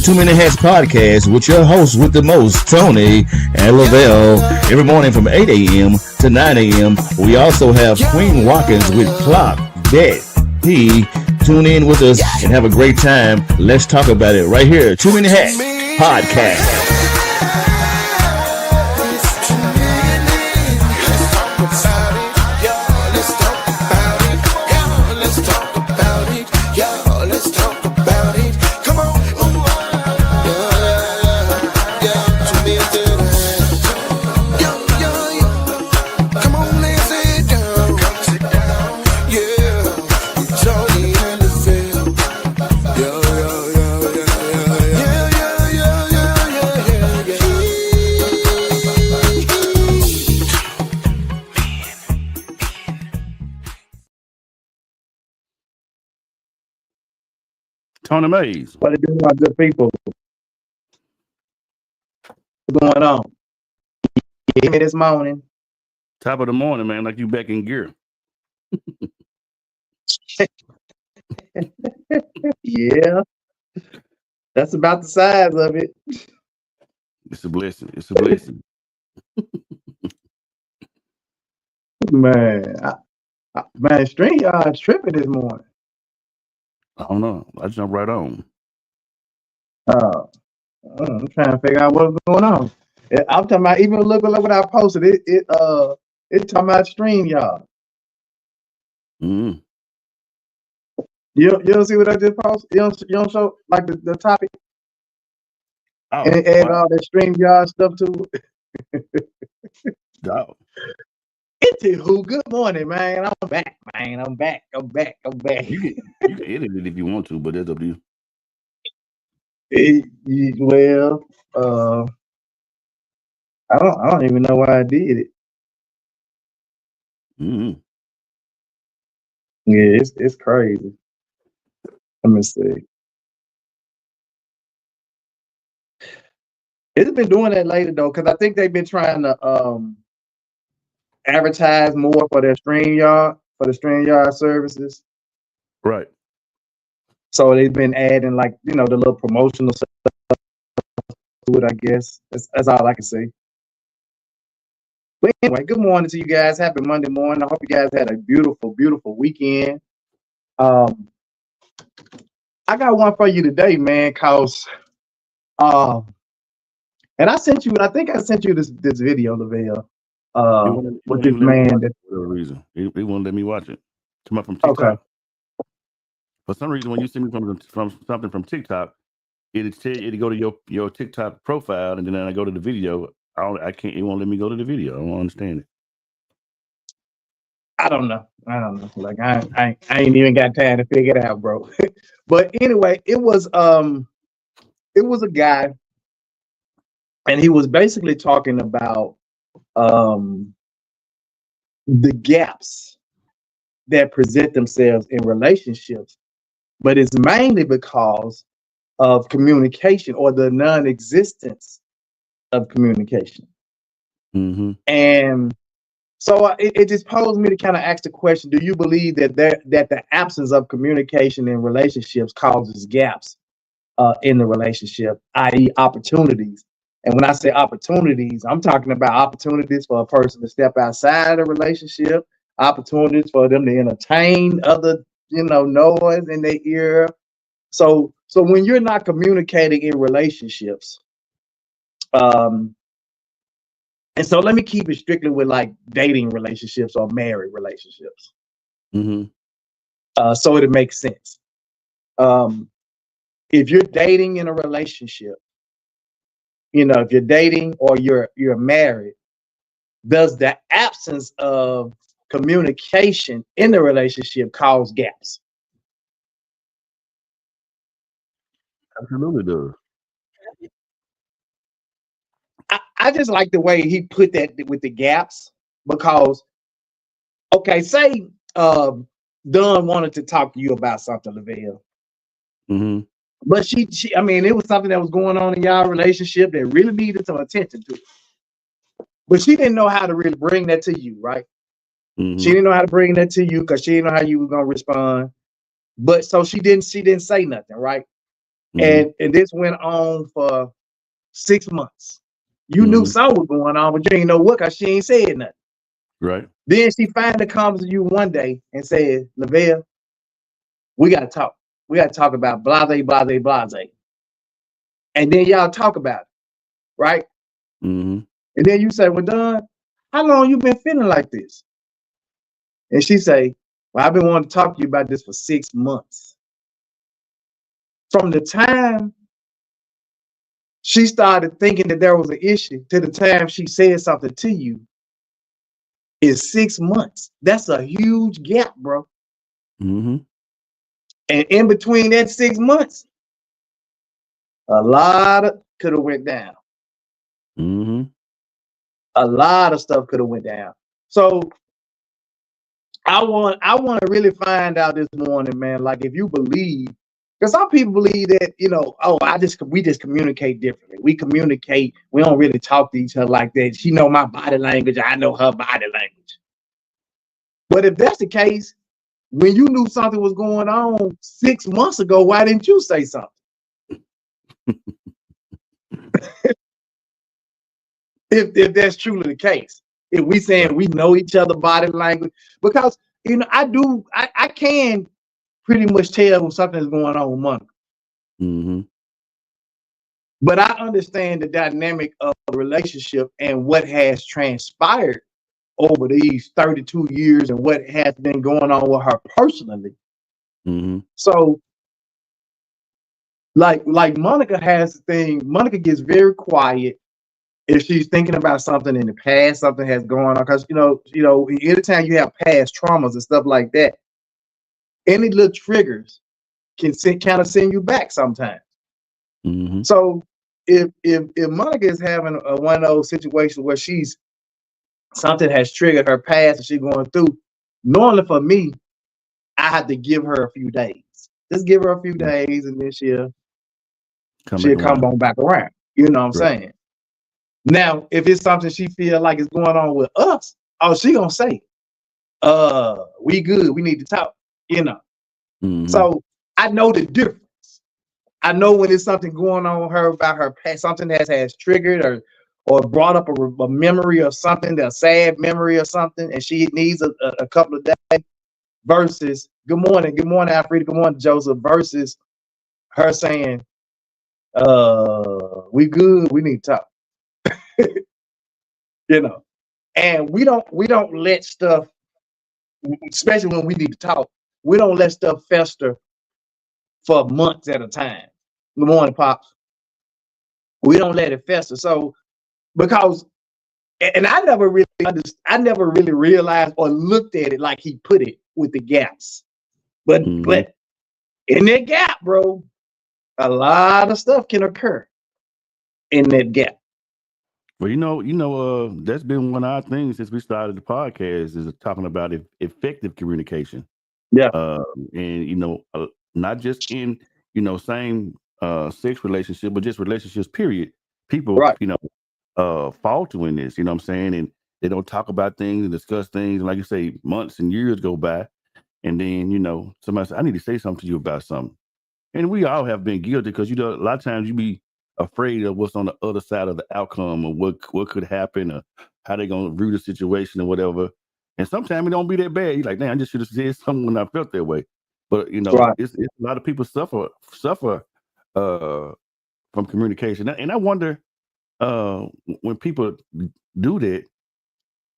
Too Many Hats podcast with your hosts with the most, Tony and Lavelle. Every morning from 8 a.m. to 9 a.m. We also have Queen Watkins with Clock That P. Tune in with us and have a great time. Let's talk about it right here. Too Many Hats podcast. Tony Mays. What are you doing, my good people? What's going on? Give me this morning. Top of the morning, man, like you back in gear. Yeah. That's about the size of it. It's a blessing. It's a blessing. Man, StreamYard's tripping this morning. I don't know. I jumped right on. I'm trying to figure out what's going on. I'm talking about, even look what I posted. It's talking about StreamYard. Mm-hmm. You don't see what I just posted? You don't show like the topic? Oh, and add all that StreamYard stuff to it. Oh. It's who? Good morning, man. I'm back, man. I'm back. You can edit it if you want to, but that's up to you. Well, I don't even know why I did it. Mm-hmm. Yeah, it's crazy. Let me see. It's been doing that lately though, because I think they've been trying to advertise more for their StreamYard, for the StreamYard services. Right. So they've been adding like, the little promotional stuff to it, I guess. That's all I can say. But anyway, good morning to you guys. Happy Monday morning. I hope you guys had a beautiful, beautiful weekend. I got one for you today, man, cause and I think I sent you this video, Lavelle. With this man that for a reason. He won't let me watch it. Come up from TikTok. Okay. For some reason, when you send me from something from TikTok, it'll go to your TikTok profile, and then I go to the video. I can't. It won't let me go to the video. I don't understand it. I don't know. Like I ain't even got time to figure it out, bro. But anyway, it was a guy, and he was basically talking about the gaps that present themselves in relationships, but it's mainly because of communication or the non-existence of communication. Mm-hmm. And so it just posed me to kind of ask the question: do you believe that the absence of communication in relationships causes gaps in the relationship, i.e., opportunities? And when I say opportunities, I'm talking about opportunities for a person to step outside a relationship, opportunities for them to entertain other, noise in their ear. So when you're not communicating in relationships, and so let me keep it strictly with like dating relationships or married relationships. Mm-hmm. So it makes sense. If you're dating in a relationship, if you're dating or you're married, does the absence of communication in the relationship cause gaps? Absolutely does. I just like the way he put that with the gaps, because, okay, say Dawn wanted to talk to you about something, Lavelle. Mm-hmm. But she, it was something that was going on in y'all relationship that really needed some attention to. But she didn't know how to really bring that to you, right? Mm-hmm. She didn't know how to bring that to you because she didn't know how you were gonna respond. But so she didn't say nothing, right? And this went on for 6 months. You knew something was going on, but you didn't know what, because she ain't said nothing. Right. Then she finally comes to you one day and says, Lavelle, we got to talk. We got to talk about blase, blase, blase. And then y'all talk about it, right? And then you say, well, Don, how long you been feeling like this? And she say, well, I've been wanting to talk to you about this for 6 months. From the time she started thinking that there was an issue to the time she said something to you is 6 months. That's a huge gap, bro. And in between that 6 months, a lot could have went down. A lot of stuff could have went down. So I want to really find out this morning, man. Like, if you believe, because some people believe that, you know, oh, we just communicate differently. We communicate. We don't really talk to each other like that. She know my body language. I know her body language. But if that's the case, when you knew something was going on 6 months ago, why didn't you say something? If that's truly the case, if we saying we know each other body language, because, you know, I can pretty much tell when something's going on with Monica. But I understand the dynamic of the relationship and what has transpired over these 32 years and what has been going on with her personally. So like Monica has the thing, Monica gets very quiet if she's thinking about something in the past, something has gone on. Because, you know, anytime you have past traumas and stuff like that, any little triggers can kind of send you back sometimes. So if Monica is having one of those situations where something has triggered her past and she's going through, normally for me, I have to give her a few days. Just give her a few days, and then she'll come on back around. You know what I'm saying? Now, if it's something she feel like is going on with us, oh, she gonna say, we good, we need to talk, you know. So I know the difference. I know when it's something going on with her about her past, something that has triggered or brought up a memory of something, a sad memory or something, and she needs a couple of days, versus good morning, Alfreda, good morning, Joseph, versus her saying, we good, we need to talk. You know, and we don't let stuff, especially when we need to talk, we don't let stuff fester for months at a time. Good morning, Pops. We don't let it fester. So, because, and I never really realized or looked at it like he put it with the gaps. But in that gap, bro, a lot of stuff can occur in that gap. Well, that's been one of our things since we started the podcast, is talking about effective communication. Yeah. And not just in same sex relationship, but just relationships. Period. People, fall to in this. You know what I'm saying? And they don't talk about things and discuss things. And like you say, months and years go by, and then somebody says, "I need to say something to you about something." And we all have been guilty, because a lot of times you be afraid of what's on the other side of the outcome, or what could happen, or how they gonna view the situation or whatever. And sometimes it don't be that bad. You're like, "Damn, I just should have said something when I felt that way." But it's a lot of people suffer from communication. And I wonder, when people do that,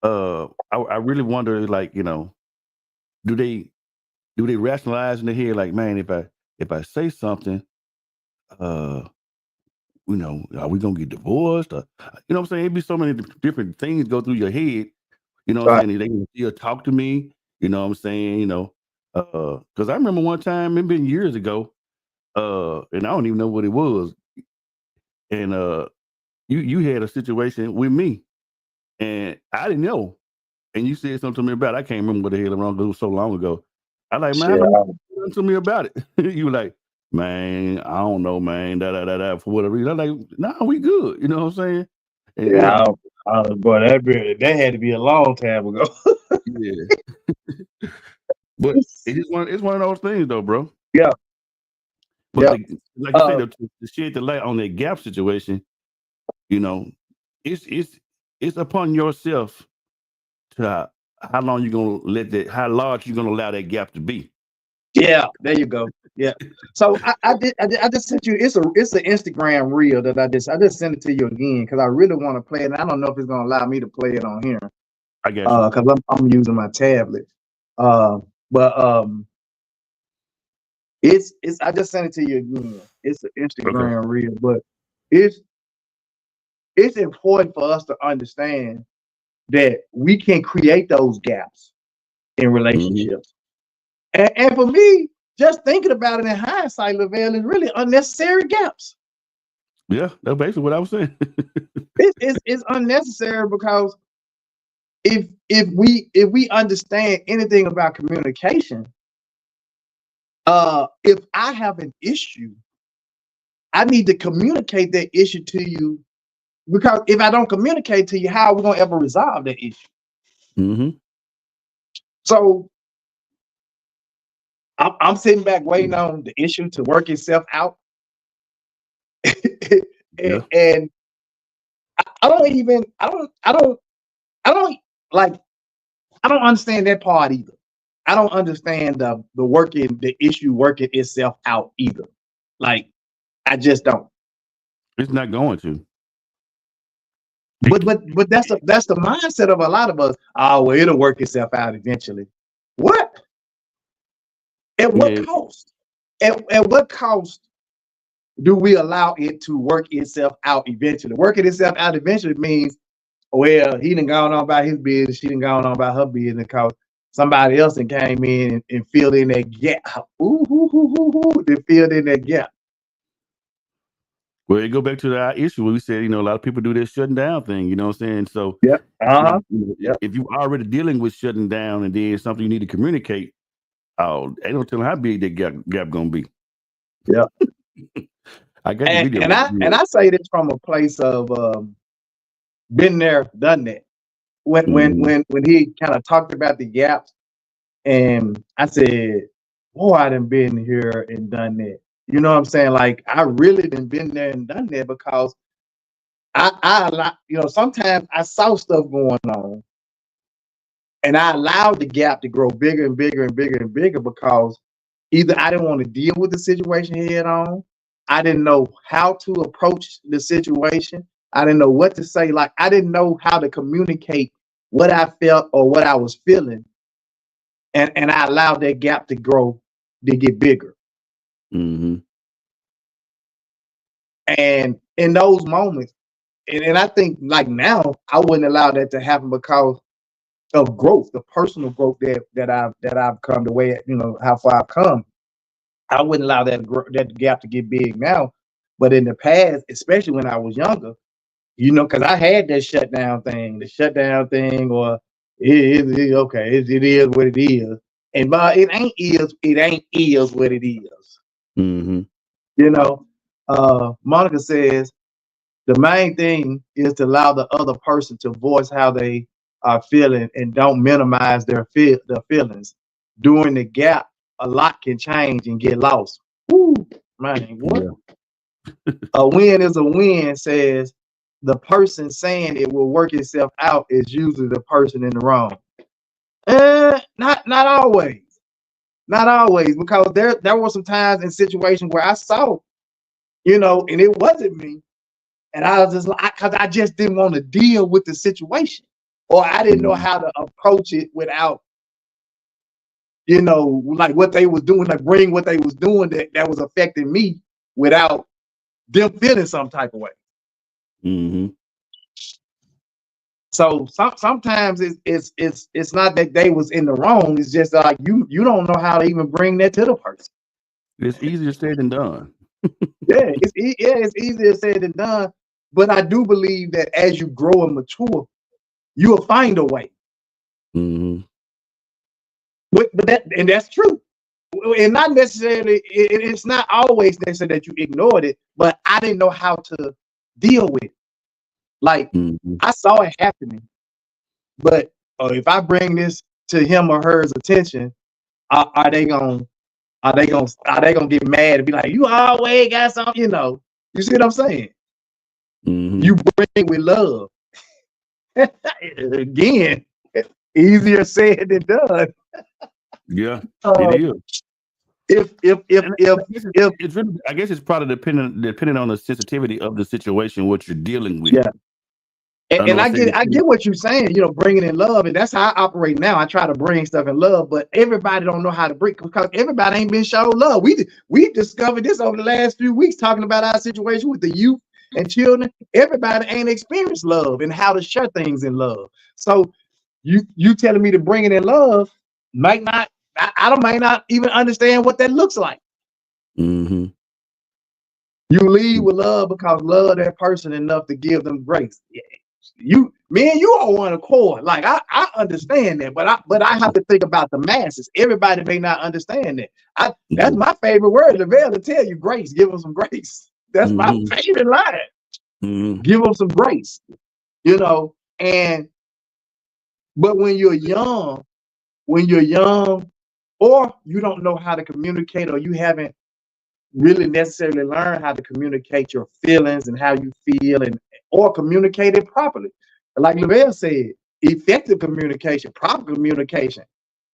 I really wonder, like, do they rationalize in their head, like, man, if I say something, are we gonna get divorced? Or, you know what I'm saying? It'd be so many different things go through your head. You know what I'm saying? They can still talk to me. You know what I'm saying? Because I remember one time, it been years ago, and I don't even know what it was. And you had a situation with me, and I didn't know. And you said something to me about it. I can't remember what the hell wrong, because it was so long ago. I like, man, something to me about it. You were like, man, I don't know, man, for whatever reason. I'm like, nah, we good. You know what I'm saying? And, boy, that had to be a long time ago. Yeah. But it's one of those things, though, bro. Yeah. But Yep. like you Uh, said, to shed the light on that gap situation, you know, it's upon yourself to how long you're gonna let that, how large you're gonna allow that gap to be. yeah, there you go. Yeah. So I just sent you. It's an Instagram reel that I just sent it to you again because I really want to play it. And I don't know if it's gonna allow me to play it on here I got you. because I'm using my tablet. But it's I just sent it to you again. It's an Instagram reel, but it's important for us to understand that we can create those gaps in relationships. And for me, just thinking about it in hindsight, Lavelle, is really unnecessary gaps. Yeah, that's basically what I was saying. It's unnecessary because if we understand anything about communication, if I have an issue, I need to communicate that issue to you, because if I don't communicate to you, how are we gonna ever resolve that issue? Mm-hmm. So I'm sitting back waiting on the issue to work itself out. Yeah. And I don't like, I don't understand that part either. I don't understand the issue working itself out either. Like, I just don't. It's not going to. But that's the mindset of a lot of us. Oh, well, it'll work itself out eventually. What? At what cost? At what cost do we allow it to work itself out eventually? Working itself out eventually means, well, he done gone on about his business, she done gone on about her business because somebody else done came in and filled in that gap. They filled in that gap. Well, it go back to our issue where we said, a lot of people do this shutting down thing, you know what I'm saying? So if you already dealing with shutting down and then something you need to communicate, they don't tell them how big that gap gonna be. Yeah. I got the video. And I say this from a place of been there, done that. When he kind of talked about the gaps, and I said, boy, I done been here and done that. You know what I'm saying? Like, I really done been there and done that because sometimes I saw stuff going on and I allowed the gap to grow bigger and bigger and bigger and bigger because either I didn't want to deal with the situation head on, I didn't know how to approach the situation, I didn't know what to say, like I didn't know how to communicate what I felt or what I was feeling, and I allowed that gap to grow, to get bigger. Mm-hmm. And in those moments, and I think like now, I wouldn't allow that to happen because of growth, the personal growth that I've come to way, how far I've come. I wouldn't allow that gap to get big now. But in the past, especially when I was younger, because I had that shutdown thing, or it is what it is. And but it ain't is what it is. Mm-hmm. Monica says the main thing is to allow the other person to voice how they are feeling and don't minimize their feelings. During the gap, a lot can change and get lost. Woo, man, what? Yeah. A win is a win, says the person saying it will work itself out is usually the person in the wrong. Not always. Not always, because there were some times in situations where I saw, and it wasn't me. And I was just like, because I just didn't want to deal with the situation, or I didn't know how to approach it without, like what they was doing, like bring what they was doing that was affecting me without them feeling some type of way. Mm-hmm. So sometimes it's not that they was in the wrong. It's just like you don't know how to even bring that to the person. It's easier said than done. It's easier said than done. But I do believe that as you grow and mature, you'll find a way. Mm-hmm. But that's true. And not necessarily, it's not always necessary that you ignored it, but I didn't know how to deal with it. Like, I saw it happening, but if I bring this to him or her's attention, are they gonna Are they gonna get mad and be like, you always got something, you know? You see what I'm saying? Mhm. You bring with love. Again, easier said than done. Yeah, Uh, it is. if It's really, I guess it's probably depending on the sensitivity of the situation, what you're dealing with. Yeah. And I saying? get what you're saying, you know, bringing in love, and that's how I operate now. I try to bring stuff in love, but everybody don't know how to bring, because everybody ain't been shown love. We discovered this over the last few weeks, talking about our situation with the youth and children. Everybody ain't experienced love and how to share things in love. So you telling me to bring it in love might not, I might not even understand what that looks like. Mm-hmm. You lead with love because love that person enough to give them grace. Me and you are on one accord. Like I understand that, but I have to think about the masses. Everybody may not understand that. That's my favorite word, Lavelle, to tell you grace. Give them some grace. That's my favorite line. Mm-hmm. Give them some grace. You know, but when you're young, or you don't know how to communicate, or you haven't really necessarily learned how to communicate your feelings and how you feel, or communicate it properly. Like Lavelle said, effective communication, proper communication.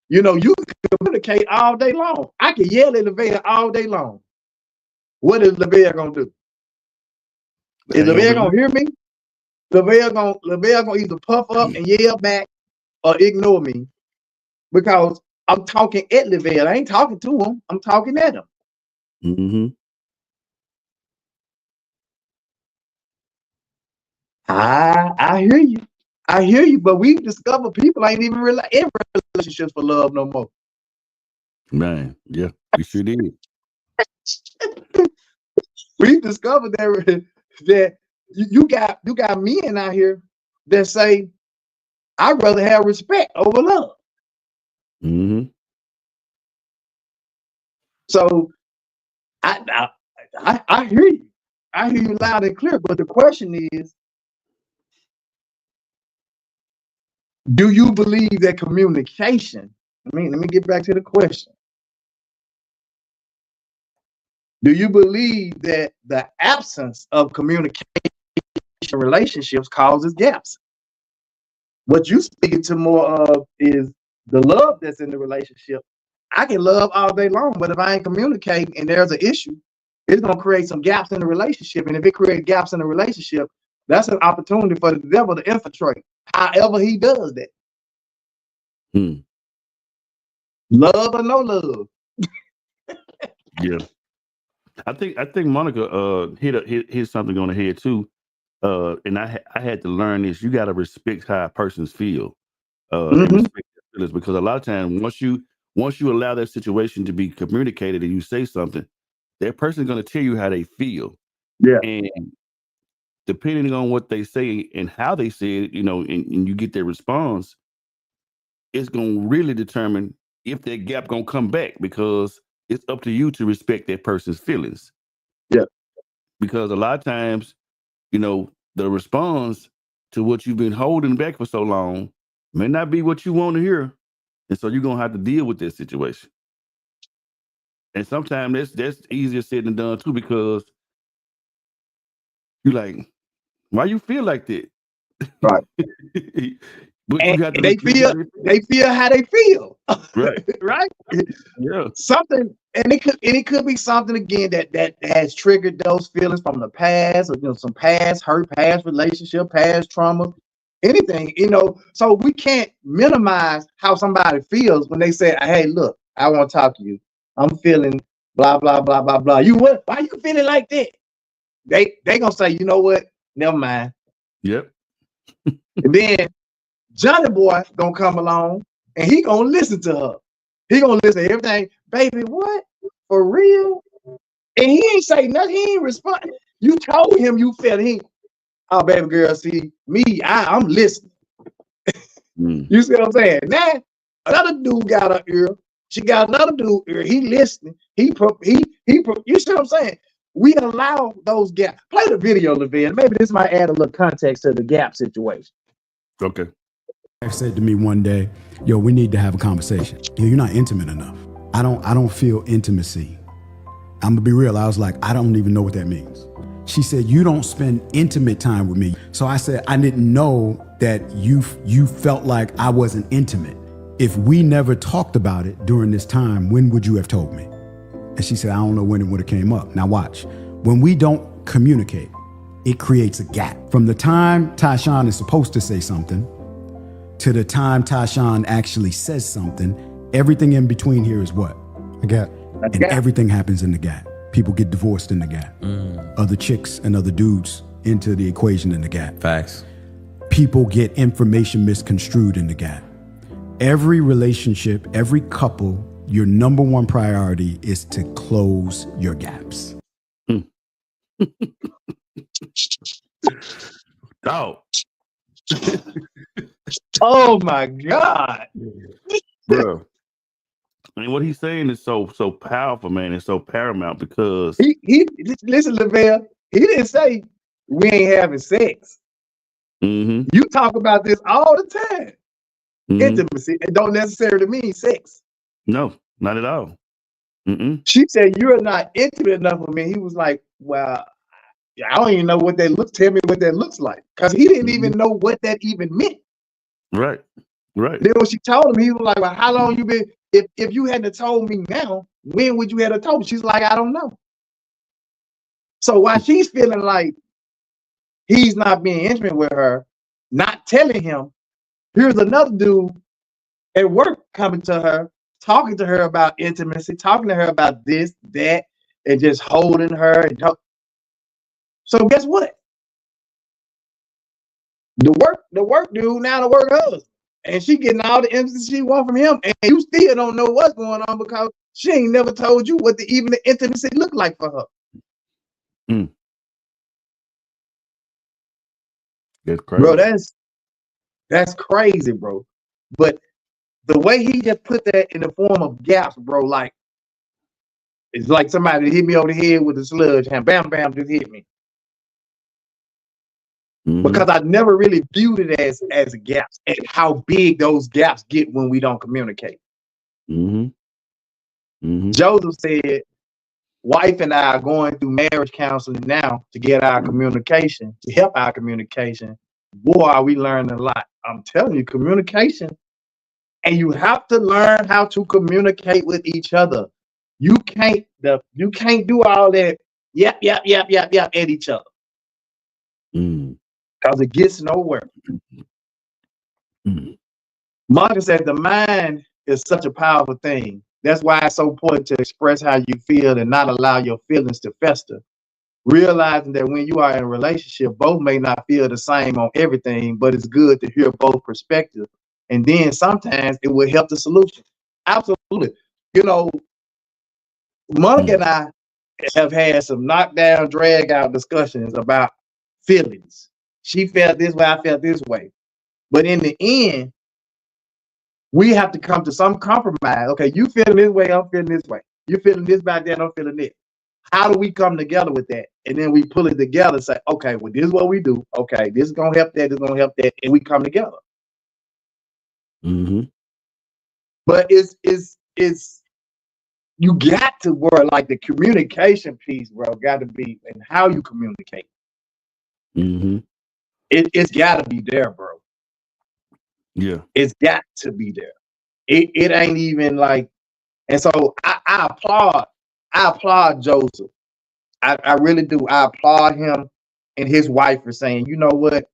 You know, you can communicate all day long. I can yell at Lavelle all day long. What is Lavelle gonna do? Is Lavelle gonna hear me? Lavelle gonna either puff up and yell back or ignore me, because I'm talking at Lavelle. I ain't talking to him. I'm talking at him. Mm-hmm. I hear you. I hear you, but we've discovered people ain't even really in relationships for love no more. Man, yeah, we sure did. We've discovered that you got men out here that say, I'd rather have respect over love. Mm-hmm. So I hear you. I hear you loud and clear. But the question is, do you believe that communication? Let me get back to the question. Do you believe that the absence of communication in relationships causes gaps? What you speaking to more of is the love that's in the relationship. I can love all day long, but if I ain't communicating and there's an issue, it's gonna create some gaps in the relationship. And if it creates gaps in the relationship, that's an opportunity for the devil to infiltrate. However he does that. Love or no love. Yeah. I think Monica hit something on the head too. And I had to learn this. You got to respect how persons feel. And respect their feelings, because a lot of times once you allow that situation to be communicated and you say something, that person's going to tell you how they feel. Yeah. And depending on what they say and how they say it, you know, and you get their response, it's going to really determine if that gap going to come back, because it's up to you to respect that person's feelings. Yeah. Because a lot of times, you know, the response to what you've been holding back for so long may not be what you want to hear. And so you're going to have to deal with this situation. And sometimes that's easier said than done too, because you're like, why you feel like that? Right. But and you have to they feel how they feel. Right. Right. Yeah. Something, and it could be something again that has triggered those feelings from the past, or you know, some past hurt, past relationship, past trauma, anything, you know. So we can't minimize how somebody feels when they say, hey, look, I want to talk to you. I'm feeling blah blah blah blah blah. You what? Why you feeling like that? They gonna say, you know what? Never mind. Yep. And then Johnny Boy gonna come along and he gonna listen to her. He gonna listen to everything. Baby, what? For real? And he ain't say nothing. He ain't respond. You told him you felt he. Oh, baby girl, see me. I'm listening. You see what I'm saying? Now another dude got her ear. She got another dude ear. He listening. You see what I'm saying? We allow those gaps. Play the video, Lavelle. Maybe this might add a little context to the gap situation. Okay. Said to me one day, yo, we need to have a conversation. You're not intimate enough. I don't feel intimacy. I'm gonna be real. I was like, I don't even know what that means. She said, you don't spend intimate time with me. So I said, I didn't know that you felt like I wasn't intimate. If we never talked about it during this time, when would you have told me? And she said, I don't know when it would have came up. Now watch, when we don't communicate, it creates a gap. From the time Tyshawn is supposed to say something to the time Tyshawn actually says something, everything in between here is what? A gap. And everything happens in the gap. People get divorced in the gap. Other chicks and other dudes into the equation in the gap. Facts. People get information misconstrued in the gap. Every relationship, every couple, your number one priority is to close your gaps. Dog. Oh my God. Bro. And what he's saying is so powerful, man. It's so paramount because He listen, Lavelle, he didn't say we ain't having sex. Mhm. You talk about this all the time. Mhm. Intimacy. It don't necessarily mean sex. No, not at all. Mm-mm. She said, you're not intimate enough with me. He was like, well, I don't even know what that looks. Tell me what that looks like. Because he didn't even know what that even meant. Right. Right. Then when she told him, he was like, well, how long you been? If you hadn't told me now, when would you have told me? She's like, I don't know. So while she's feeling like he's not being intimate with her, not telling him, here's another dude at work coming to her, talking to her about intimacy, talking to her about this, that, and just holding her. So guess what? The work dude now the work husband. And she getting all the intimacy she want from him, and you still don't know what's going on because she ain't never told you what even the intimacy looked like for her. That's crazy. Bro, that's crazy, bro. But the way he just put that in the form of gaps, bro, like it's like somebody hit me over the head with a sludge and bam, bam, just hit me. Mhm. Because I never really viewed it as gaps and how big those gaps get when we don't communicate. Mhm. Mhm. Joseph said, wife and I are going through marriage counseling now to get our communication, to help our communication. Boy, are we learning a lot. I'm telling you, communication. And you have to learn how to communicate with each other. You can't do all that yap at each other. Because it gets nowhere. Monica said the mind is such a powerful thing. That's why it's so important to express how you feel and not allow your feelings to fester. Realizing that when you are in a relationship, both may not feel the same on everything, but it's good to hear both perspectives. And then sometimes it will help the solution. Absolutely. You know, Monica and I have had some knockdown, drag out discussions about feelings. She felt this way, I felt this way. But in the end, we have to come to some compromise. Okay, you feeling this way, I'm feeling this way. You feeling this back there, I'm feeling this. How do we come together with that? And then we pull it together and say, okay, well, this is what we do. Okay, this is gonna help that, this is gonna help that, and we come together. Mm-hmm. But it's you got to work like the communication piece, bro, got to be and how you communicate. Mm-hmm. It's got to be there, bro. Yeah, it's got to be there. It ain't even like, and so I applaud Joseph. I really do. I applaud him and his wife for saying, you know what,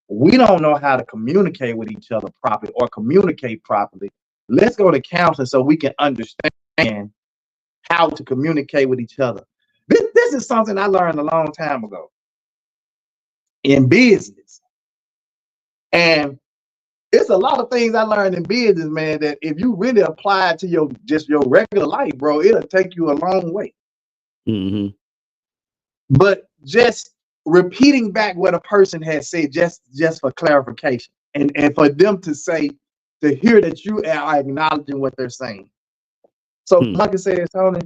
we don't know how to communicate with each other properly or communicate properly. Let's go to counseling so we can understand how to communicate with each other. This is something I learned a long time ago in business. And it's a lot of things I learned in business, man, that if you really apply it to your regular life, bro, it'll take you a long way. Mm-hmm. But just repeating back what a person has said, just for clarification, and for them to hear that you are acknowledging what they're saying. So, like I said, Tony,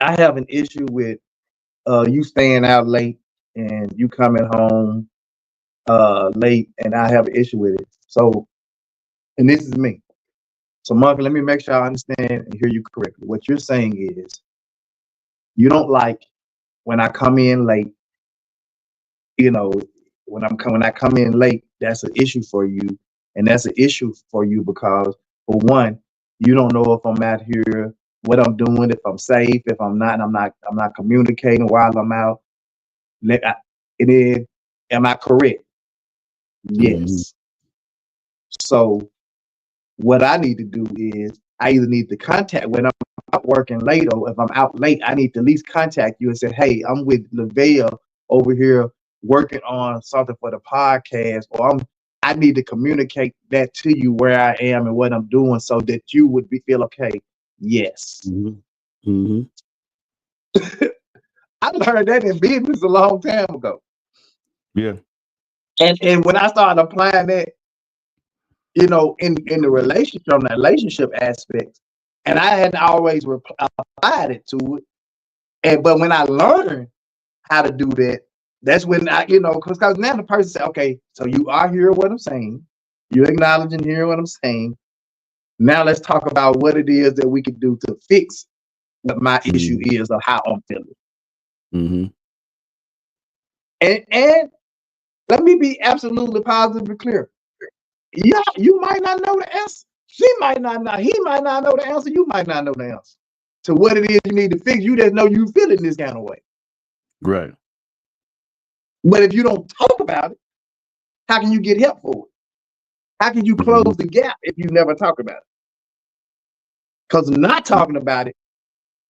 I have an issue with you staying out late and you coming home late, and I have an issue with it. So, and this is me. So, Monkey, let me make sure I understand and hear you correctly. What you're saying is you don't like when I come in late. You know, when I come in late, that's an issue for you, and that's an issue for you because, for one, you don't know if I'm out here, what I'm doing, if I'm safe, if I'm not, I'm not communicating while I'm out. And then, am I correct? Yes. So what I need to do is I either need to contact when I'm out working late, or if I'm out late, I need to at least contact you and say, hey, I'm with Lavelle over here working on something for the podcast, or I need to communicate that to you where I am and what I'm doing so that you would feel okay. Yes. I learned that in business a long time ago. Yeah. And when I started applying that, you know, in the relationship, on the relationship aspect, and I hadn't always applied it to it. But when I learned how to do that, that's when I, you know, because now the person said, okay, so you are hearing what I'm saying, you're acknowledging hearing what I'm saying. Now let's talk about what it is that we can do to fix what my issue is or how I'm feeling. And let me be absolutely positive and clear. Yeah, you might not know the answer. She might not know. He might not know the answer. You might not know the answer to what it is you need to fix. You just know you feeling this kind of way. Right. But if you don't talk about it, how can you get help for it? How can you close the gap if you never talk about it? Because not talking about it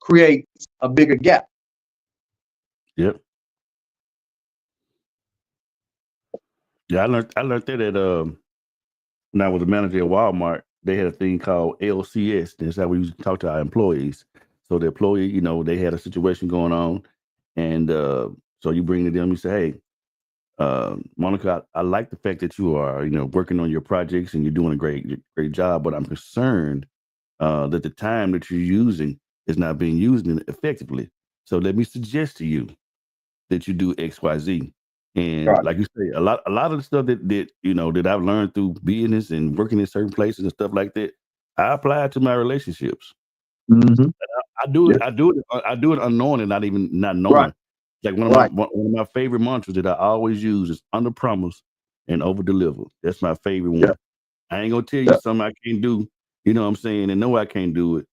creates a bigger gap. Yep. Yeah, I learned that at when I was a manager at Walmart. They had a thing called LCS. That's how we used to talk to our employees. So the employee, you know, they had a situation going on, and so you bring it to them. You say, "Hey, Monica, I like the fact that you are, you know, working on your projects and you're doing a great job. But I'm concerned that the time that you're using is not being used effectively. So let me suggest to you that you do X, Y, Z." And like you say, a lot of the stuff that you know that I've learned through business and working in certain places and stuff like that, I apply it to my relationships. I do it. I do it unknowing and not knowing. Right. Like one of my favorite mantras that I always use is under promise and over deliver. That's my favorite one. I ain't gonna tell you something I can't do. You know what I'm saying? And know I can't do it.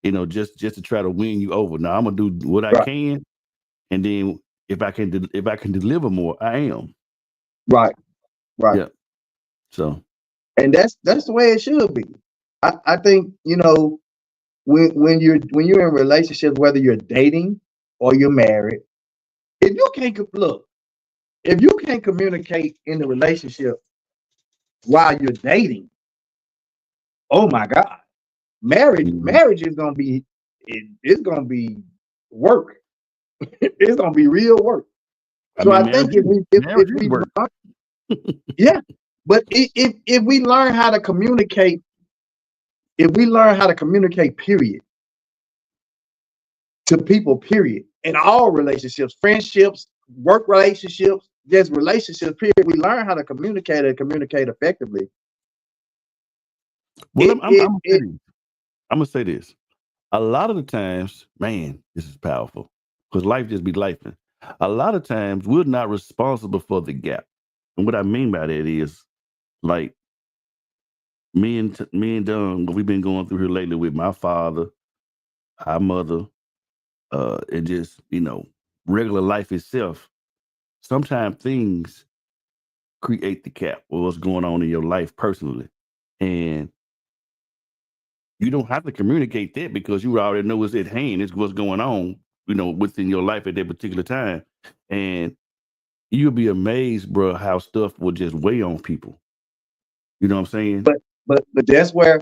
You know, just to try to win you over. Now I'm gonna do what I can, and then if I can deliver more, I am. Right. Yeah. So. And that's the way it should be. I think, you know, when you're in relationships, whether you're dating or you're married, if you can't communicate in the relationship while you're dating, oh my God, marriage is gonna be it's gonna be work. It's gonna be real work. So I think if we work. Yeah, but if we learn how to communicate, period, to people, period, in all relationships, friendships, work relationships, just relationships, period, we learn how to communicate and communicate effectively. Well, I'm gonna say this. A lot of the times, man, this is powerful because life just be lifing. A lot of times, we're not responsible for the gap, and what I mean by that is, like, me and Don, what we've been going through here lately with my father, our mother, and just, you know, regular life itself. Sometimes things create the gap with what's going on in your life personally, and you don't have to communicate that because you already know what's at hand. It's what's going on, you know, within your life at that particular time. And you'll be amazed, bro, how stuff will just weigh on people. You know what I'm saying? But that's where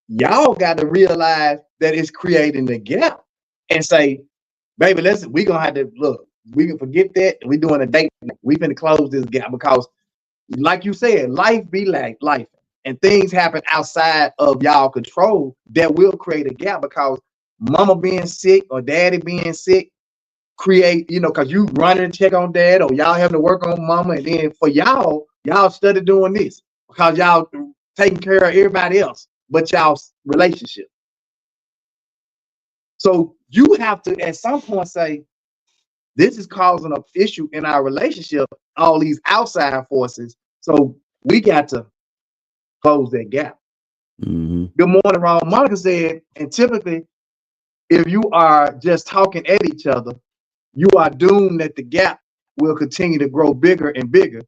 y'all got to realize that it's creating the gap and say, baby, we gonna have to look. We can forget that. We doing a date. We finna close this gap because, like you said, life be like life. And things happen outside of y'all control that will create a gap because mama being sick or daddy being sick create, you know, because you running to check on dad or y'all having to work on mama. And then for y'all study doing this because y'all taking care of everybody else. but y'all's relationship. So you have to at some point say, this is causing an issue in our relationship, all these outside forces. So we got to close that gap. Mm-hmm. Good morning, Ron. Monica said, and typically, if you are just talking at each other, you are doomed that the gap will continue to grow bigger and bigger.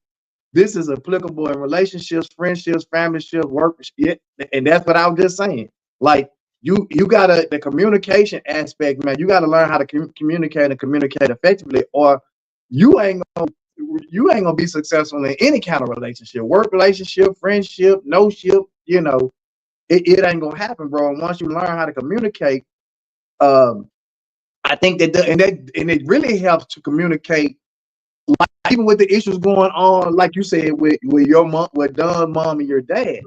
This is applicable in relationships, friendships, family, work. Yeah, and that's what I was just saying. Like you gotta the communication aspect, man. You gotta learn how to communicate and communicate effectively, or you ain't gonna be successful in any kind of relationship, work relationship, friendship, no ship. You know, it ain't gonna happen, bro. And once you learn how to communicate, I think that it really helps to communicate. Like, even with the issues going on, like you said, with your mom, with Don's mom and your dad,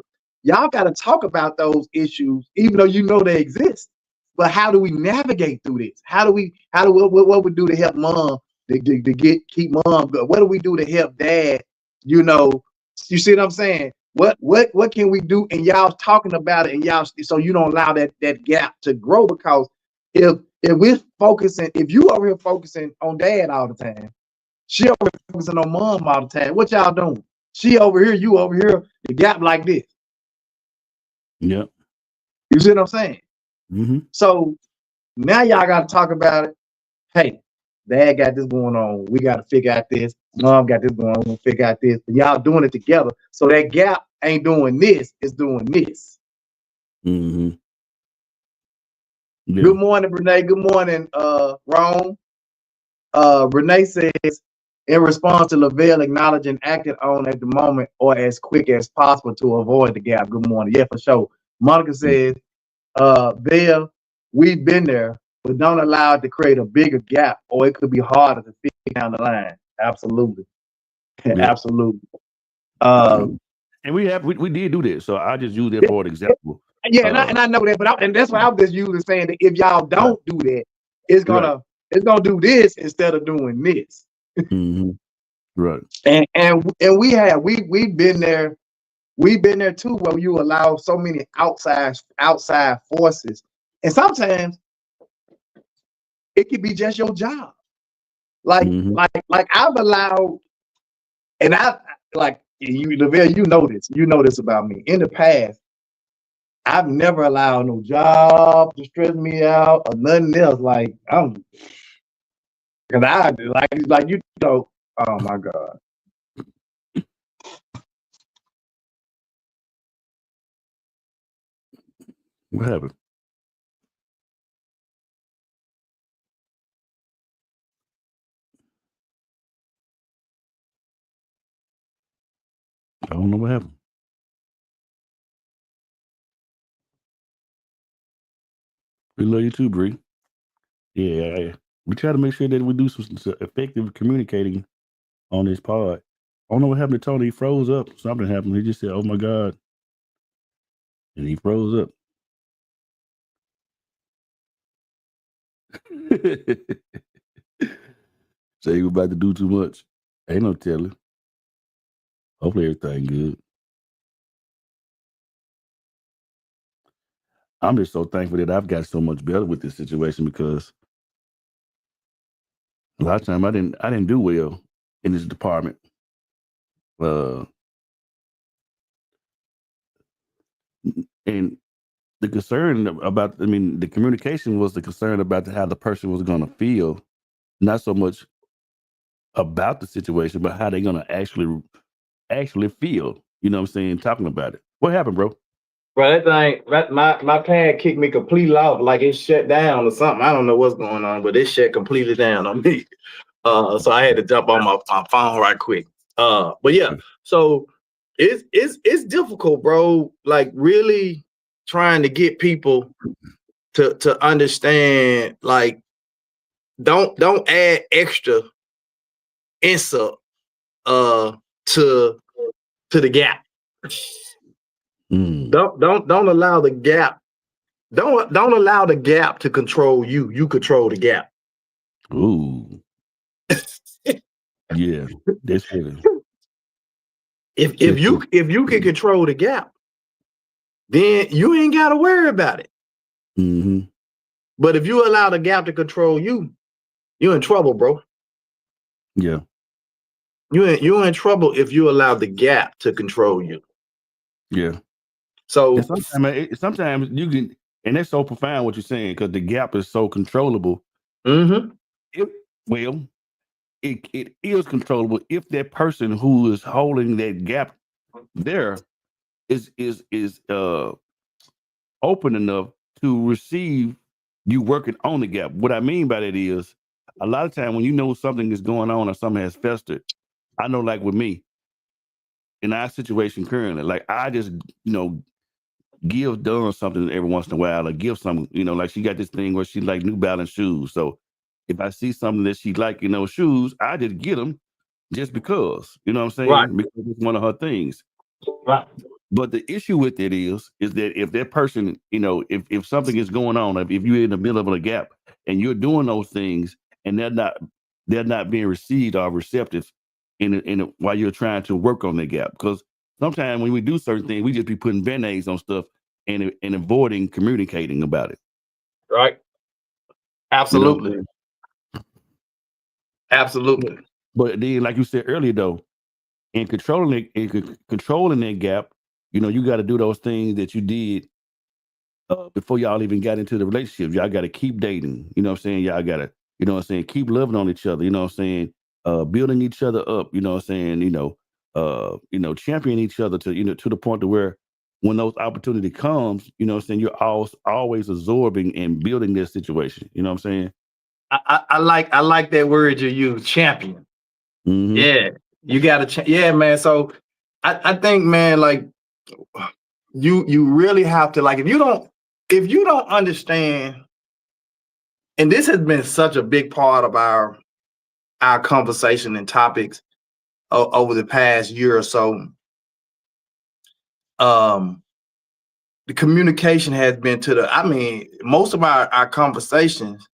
y'all got to talk about those issues, even though you know they exist. But how do we navigate through this? What we do to help mom to keep mom good? What do we do to help dad? You know, you see what I'm saying? What can we do? And y'all talking about it, and y'all so you don't allow that gap to grow, because if we're focusing, if you over here focusing on dad all the time, she over here focusing on mom all the time. What y'all doing? She over here, you over here, the gap like this. Yep. You see what I'm saying? Mm-hmm. So now y'all got to talk about it. Hey, dad got this going on. We got to figure out this. Mom got this going on. We'll figure out this. But y'all doing it together. So that gap ain't doing this. It's doing this. Mm-hmm. Yeah. Good morning, Renee. Good morning, Rome. Renee says, in response to Lavelle acknowledging acted on at the moment or as quick as possible to avoid the gap. Good morning. Yeah, for sure. Monica says, Val, we've been there, but don't allow it to create a bigger gap, or it could be harder to figure down the line. Absolutely. Yeah. Absolutely. And we did do this. So I just use that for an example. Yeah, and I know that, but that's why I was just using saying that if y'all don't do that, it's gonna do this instead of doing this. Mm-hmm. Right. And we've been there. We've been there too, where you allow so many outside forces, and sometimes it could be just your job. Like I've allowed, and I like you, Lavelle, you know this about me. In the past, I've never allowed no job to stress me out or nothing else. Like because I like you know, oh my God. What happened? I don't know what happened. We love you too, Bree. Yeah, we try to make sure that we do some effective communicating on this pod. I don't know what happened to Tony. He froze up. Something happened. He just said, "Oh my God," and he froze up. Say you about to do too much. Ain't no telling. Hopefully everything good. I'm just so thankful that I've got so much better with this situation, because a lot of time I didn't do well in this department. And the concern about, the communication was the concern about how the person was going to feel, not so much about the situation, but how they're going to actually feel. You know what I'm saying? Talking about it. What happened, bro? Bro, my pad kicked me completely off, like it shut down or something. I don't know what's going on, but it shut completely down on me. So I had to jump on my phone right quick. But yeah, so it's difficult, bro. Like really trying to get people to understand, like don't add extra insult to the gap. Don't allow the gap. Don't allow the gap to control you. You control the gap. Ooh. Yeah, that's good. If you can control the gap, then you ain't got to worry about it. Mm-hmm. But if you allow the gap to control you, you're in trouble, bro. Yeah. You're in trouble if you allow the gap to control you. Yeah. So And sometimes you can, and that's so profound what you're saying, because the gap is so controllable. mhm. It is controllable if that person who is holding that gap there is open enough to receive you working on the gap. What I mean by that is, a lot of time when you know something is going on or something has festered, I know, like with me in our situation currently, like I just give Dawn something every once in a while, or give some, like she got this thing where she like New Balance shoes. So if I see something that she like in those shoes, I just get them just because, you know what I'm saying? Right. Because it's one of her things. Right. But the issue with it is that if that person, if something is going on, if you're in the middle of a gap and you're doing those things and they're not being received or receptive while you're trying to work on the gap. Because sometimes when we do certain things, we just be putting band-aids on stuff and avoiding communicating about it. Right. Absolutely. Absolutely. But then, like you said earlier, though, in controlling that gap, you got to do those things that you did before y'all even got into the relationship. Y'all got to keep dating. You know what I'm saying? Y'all got to, keep loving on each other. You know what I'm saying? Building each other up. You know what I'm saying? Championing each other to the point to where when those opportunity comes, you know what I'm saying, you're always absorbing and building this situation. You know what I'm saying? I like that word you use, champion. Mm-hmm. Yeah, you got to. Yeah, man. So I think, man, like you really have to, like, if you don't understand, and this has been such a big part of our conversation and topics over the past year or so. The communication has been most of our conversations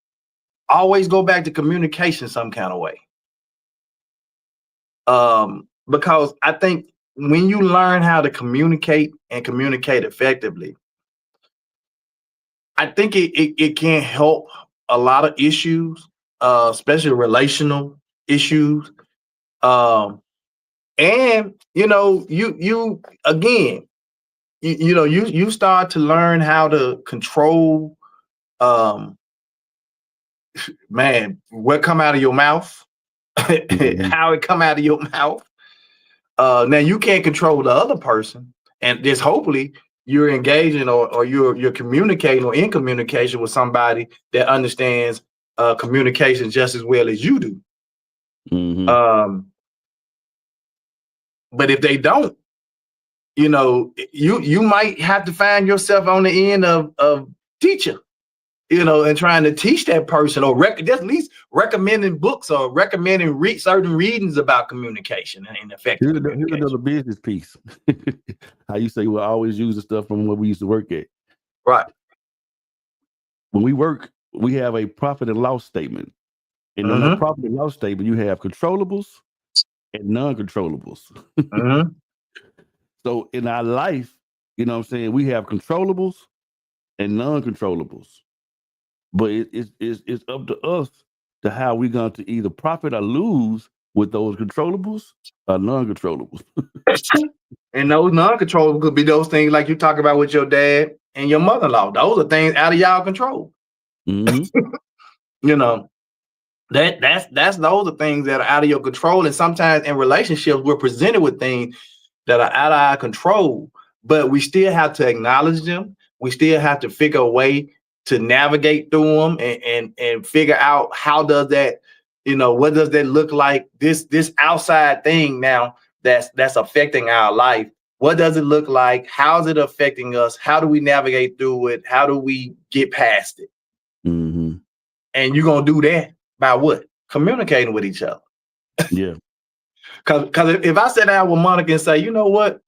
always go back to communication some kind of way. Because I think when you learn how to communicate and communicate effectively, I think it can help a lot of issues, especially relational issues. And you again, you start to learn how to control, man, what come out of your mouth, how it come out of your mouth. Now you can't control the other person, and just hopefully you're engaging or you're communicating or in communication with somebody that understands communication just as well as you do. Mm-hmm. But if they don't, you might have to find yourself on the end of teacher, and trying to teach that person, or just at least recommending books or recommending certain readings about communication and effective communication. Here's another business piece. How you say we'll always use the stuff from what we used to work at. Right. When we work, we have a profit and loss statement. And on that profit and loss statement, you have controllables and non-controllables. So in our life, you know what I'm saying, we have controllables and non-controllables. But it's up to us to how we're going to either profit or lose with those controllables or non-controllables. And those non-controllables could be those things like you talk about with your dad and your mother-in-law. Those are things out of y'all control. Mm-hmm. That's those are things that are out of your control. And sometimes in relationships, we're presented with things that are out of our control, but we still have to acknowledge them. We still have to figure a way to navigate through them and figure out how does that, what does that look like? This outside thing now that's affecting our life. What does it look like? How is it affecting us? How do we navigate through it? How do we get past it? Mm-hmm. And you're gonna do that by what? Communicating with each other. Yeah. Because if I sit down with Monica and say, you know what,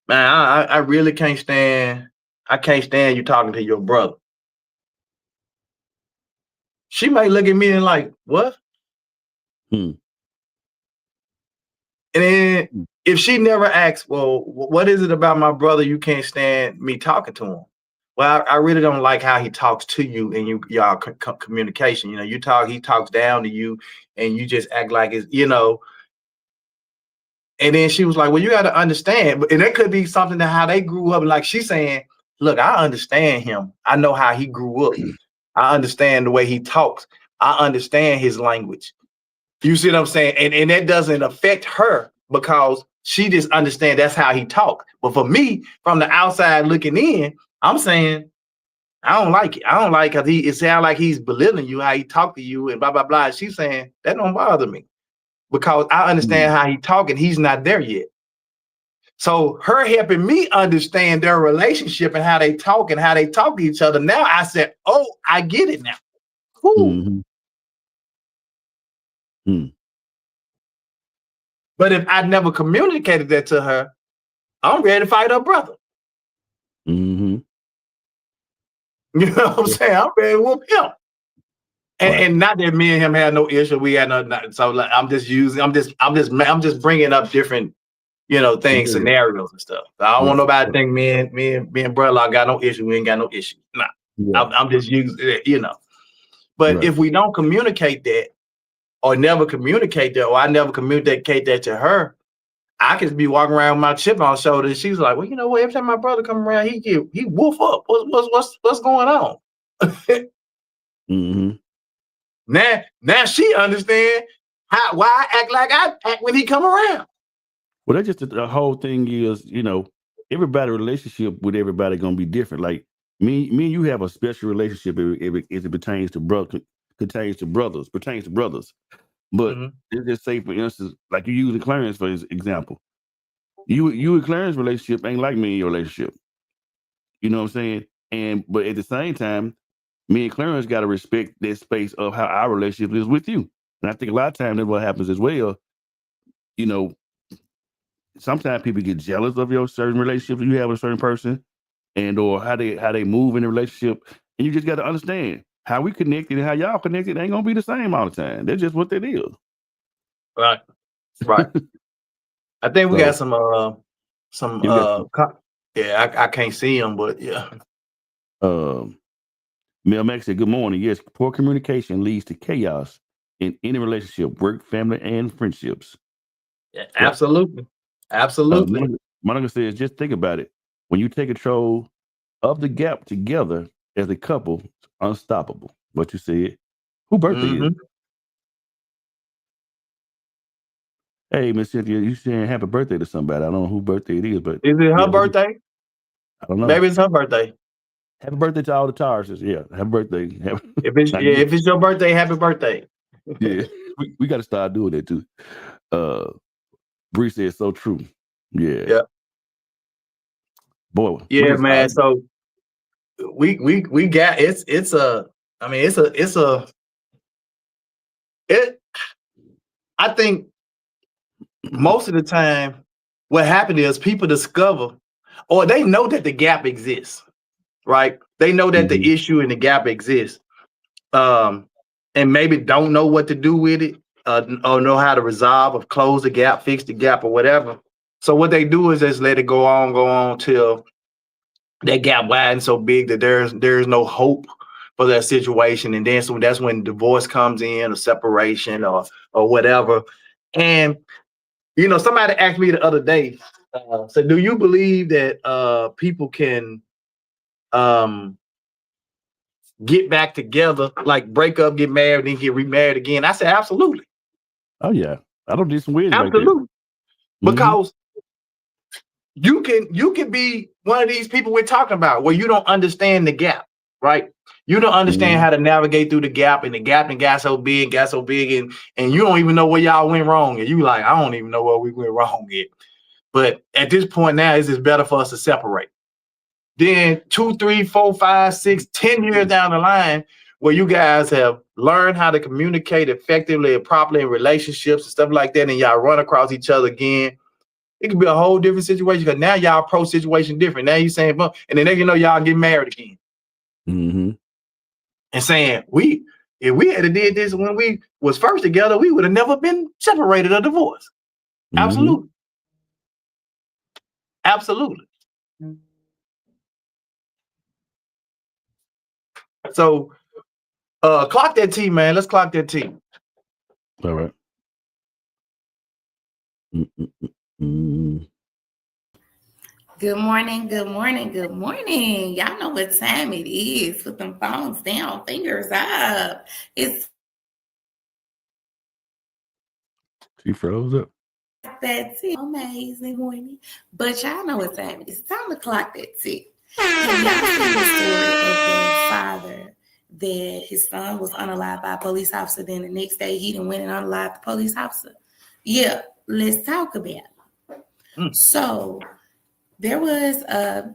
man, I really can't stand you talking to your brother. She might look at me and like, what? Hmm. And then if she never asks, well, what is it about my brother you can't stand me talking to him? Well, I really don't like how he talks to you and y'all communication. You know, he talks down to you, and you just act like it's, you know. And then she was like, well, you got to understand, and it could be something to how they grew up. Like she's saying, look, I understand him. I know how he grew up. I understand the way he talks. I understand his language. You see what I'm saying? And that doesn't affect her because she just understands that's how he talks. But for me, from the outside looking in, I'm saying, I don't like it. I don't like because it sounds like he's belittling you, how he talk to you and blah, blah, blah. She's saying, that don't bother me because I understand how he talking. He's not there yet. So her helping me understand their relationship and how they talk to each other. Now I said, oh, I get it now. Mm-hmm. Mm. But if I never communicated that to her, I'm ready to fight her brother. Mm-hmm. You know what I'm saying? I'm ready to whoop him. And not that me and him had no issue. We had no. So like, I'm just bringing up different, you know, things, scenarios and stuff. I don't want nobody to think me and brother got no issue. We ain't got no issue. Nah, I'm just using it, you know. But if we don't communicate that, or never communicate that, or I never communicate that to her, I could be walking around with my chip on my shoulder. And she's like, well, you know what? Every time my brother come around, he woof up. What's going on? Mm-hmm. Now she understand why I act like I act when he come around. Well, that's just the whole thing is, you know, everybody relationship with everybody gonna be different. Like me and you have a special relationship if it pertains to brothers. But let's just say, for instance, like you using Clarence for example, you and Clarence relationship ain't like me and your relationship. You know what I'm saying? But at the same time, me and Clarence got to respect that space of how our relationship is with you. And I think a lot of times that's what happens as well. You know, sometimes people get jealous of your certain relationship you have with a certain person, and or how they move in the relationship. And you just got to understand how we connected and how y'all connected ain't gonna be the same all the time. That's just what that is. Right. I think we got some I can't see them, but yeah. Mel Max said, good morning. Yes, poor communication leads to chaos in any relationship, work, family, and friendships. Yeah, absolutely. Monica says, just think about it. When you take control of the gap together as a couple, it's unstoppable. What you said. Who birthday is it? Hey, Miss Cynthia, you saying happy birthday to somebody. I don't know who birthday it is, but is it her birthday? I don't know. Maybe it's her birthday. Happy birthday to all the Tarses. Yeah, happy birthday. If it's your birthday, happy birthday. Yeah, we got to start doing that too. Bree said so true. Yeah. Boy. Yeah, man. So we got I think most of the time what happened is people discover or they know that the gap exists, right? They know that the issue and the gap exists, and maybe don't know what to do with it, or know how to resolve or close the gap, fix the gap, or whatever. So what they do is just let it go on till that gap widens so big that there's no hope for that situation, and then so that's when divorce comes in, or separation, or whatever. And you know, somebody asked me the other day, said, "Do you believe that people can get back together, like break up, get married, then get remarried again?" I said, absolutely. Oh yeah, I don't do some weird. Absolutely, right because you can be one of these people we're talking about where you don't understand the gap, right? You don't understand how to navigate through the gap, and the gap got so big, and you don't even know where y'all went wrong, and you like, I don't even know where we went wrong yet. But at this point now, it's just better for us to separate. Then 2, 3, 4, 5, 6, 10 years down the line, where you guys have learned how to communicate effectively and properly in relationships and stuff like that, and y'all run across each other again, it could be a whole different situation because now y'all approach situation different. Now you saying, well, and then next you know y'all get married again. And saying, if we had did this when we was first together, we would have never been separated or divorced. Absolutely. Absolutely. So clock that T, man. Let's clock that T. All right. Good morning, good morning, good morning. Y'all know what time it is. Put them phones down, fingers up. It's She froze up. that tick. Amazing morning. But y'all know what time it is. It's time to clock that tick. Have y'all seen the story of the father that his son was unalived by a police officer? Then the next day he done went and unalived the police officer. Yeah, let's talk about it. So there was